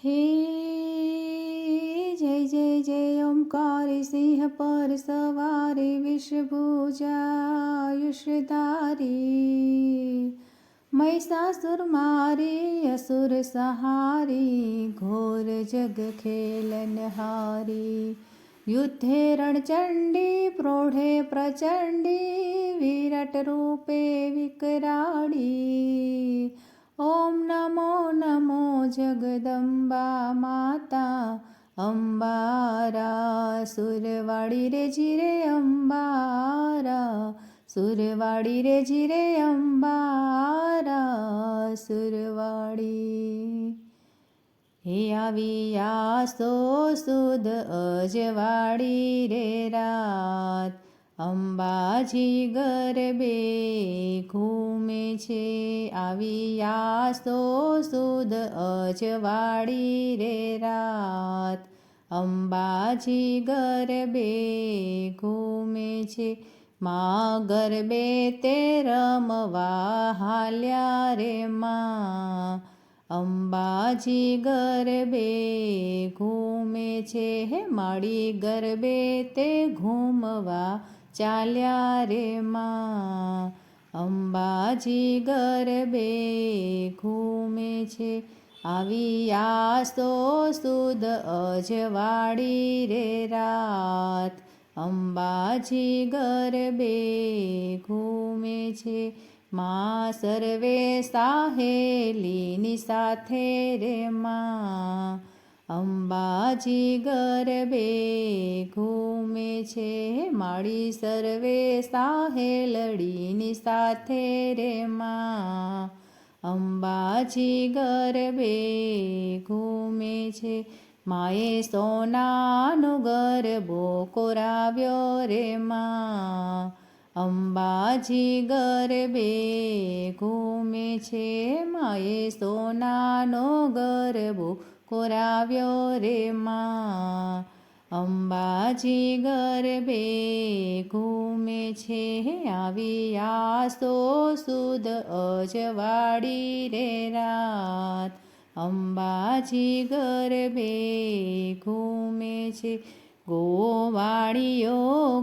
हे जय जय जय ओंकार सिंह पर सवारी विषभुजायुषधारी महिषासुर मारी असुर सहारी घोर जग खेलनहारी युद्धे रणचंडी प्रोढे प्रचंडी विराट रूपे विकराळी ओम नमो नमो जगदंबा माता अंबारा सुरवाडी रे जिरे अंबारा सुरवाडी रे जिरे अंबारा सुरवाडी हे आवियासो सुद अजवाडी रे रात અંબાજી ગરબે ઘૂમે છે આવિયાસો સુદ અજવાળી રે રાત અંબાજી ગરબે ઘૂમે છે માં ગરબે તે રમવા હાલ્યા રે માં અંબાજી ગરબે ઘૂમે છે હે માળી ગરબે તે ઘૂમવા ચાલ્યા રે માં અંબાજી ગરબે ઘૂમે છે આવિયાસો સુદ અજવાળી રે રાત અંબાજી ગરબે ઘૂમે છે માં સર્વે સાહેલીની સાથે રે માં અંબાજી ગરબે ઘૂમે છે માળી સર્વે સાહેલડીની સાથે રે માં અંબાજી ગરબે ઘૂમે છે માએ સોનાનો ગરબો કોરાવ્યો રે માં અંબાજી ગરબે ઘૂમે છે માએ સોનાનો ગરબો કોરાવ્યો રે માં અંબાજી ગરબે ઘૂમે છે આવિયાસો સુદ અજવાળી રે રાત અંબાજી ગરબે ઘૂમે છે ગોવાળીઓ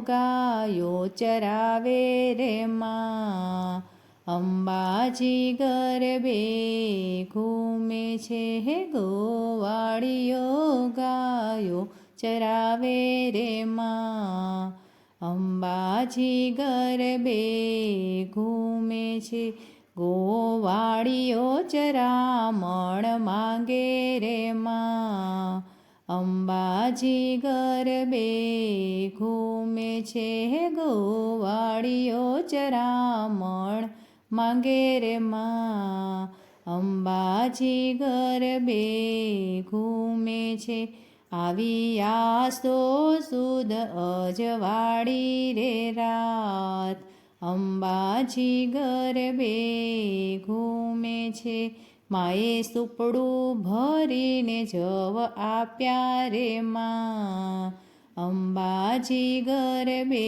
ગાયો ચરાવે રે માં અંબાજી ગરબે ઘૂમે છે હે ગોવાળીઓ ગાયો ચરાવે રે માં અંબાજી ગરબે ઘૂમે છે ગોવાળીઓ ચરામણ માંગે રે માં અંબાજી ગરબે ઘૂમે છે ગોવાળીઓ ચરામણ માંગે રે માં અંબાજી ગરબે ઘૂમે છે આવિયાસો સુદ અજવાળી રે રાત અંબાજી ગરબે ઘૂમે છે માએ સુપડું ભરીને જવ આપ્યા રે માં અંબાજી ગરબે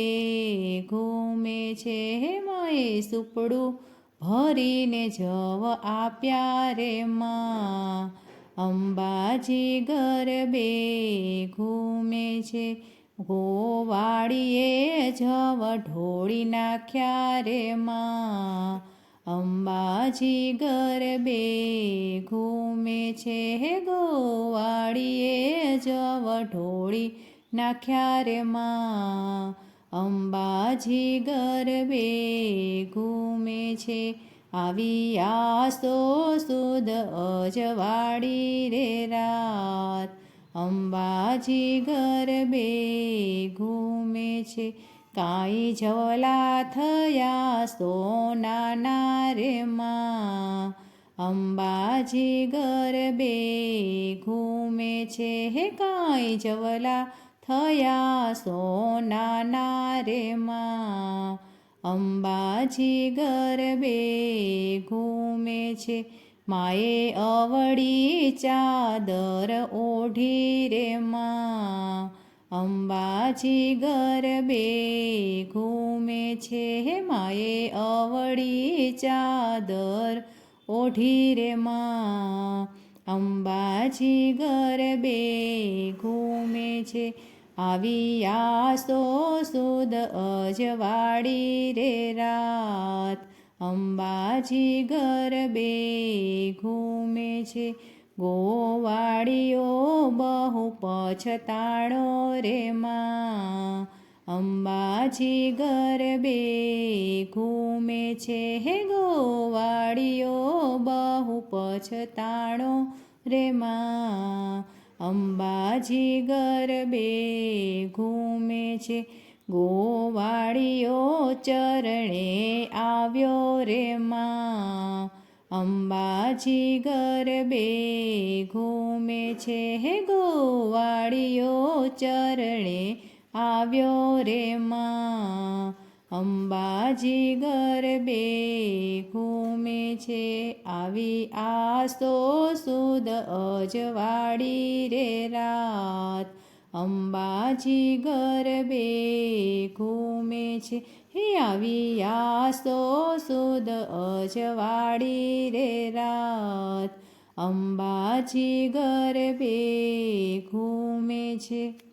ઘૂમે છે માએ સુપડું ભરીને જવ આપ્યા રે માં અંબાજી ગરબે ઘૂમે છે ગોવાળીએ જવ ઢોળી નાખ્યા રે માં અંબાજી ગરબે ઘૂમે છે ગોવાળીએ જવ ઢોળી નાખ્યા રે માં અંબાજી ગરબે ઘૂમે છે આવિયાસો સુદ અજવાળી રે રાત અંબાજી ગરબે ઘૂમે છે કાંઈ જવલા થયા સોનાના રે માં અંબાજી ગરબે ઘૂમે છે હે કાંઈ જવલા થયા સોનાના રે માં અંબાજી ગરબે ઘૂમે છે માએ અવળી ચાદર ઓઢી રે માં અંબાજી ગરબે ઘૂમે છે માએ અવળી ચાદર ઓઢી રે માં અંબાજી ગરબે ઘૂમે છે આવી આસો સુદ અજવાળી રે રાત અંબાજી ગરબે ઘૂમે છે ગોવાળીઓ બહુ પછતાણો રે માં અંબાજી ગરબે ઘૂમે છે હે ગોવાળીઓ બહુ પછતાણો રે માં અંબાજી ગરબે ઘૂમે છે ગોવાળીઓ ચરણે આવ્યો રે માં અંબાજી ગરબે ઘૂમે છે હે ગોવાળીઓ ચરણે આવ્યો રે માં અંબાજી ગરબે ઘૂમે છે આવી આસો સુદ અજવાળી રે રાત અંબાજી ગરબે ઘૂમે છે હે આવી આસો સુદ અજવાળી રે રાત અંબાજી ગરબે ઘૂમે છે।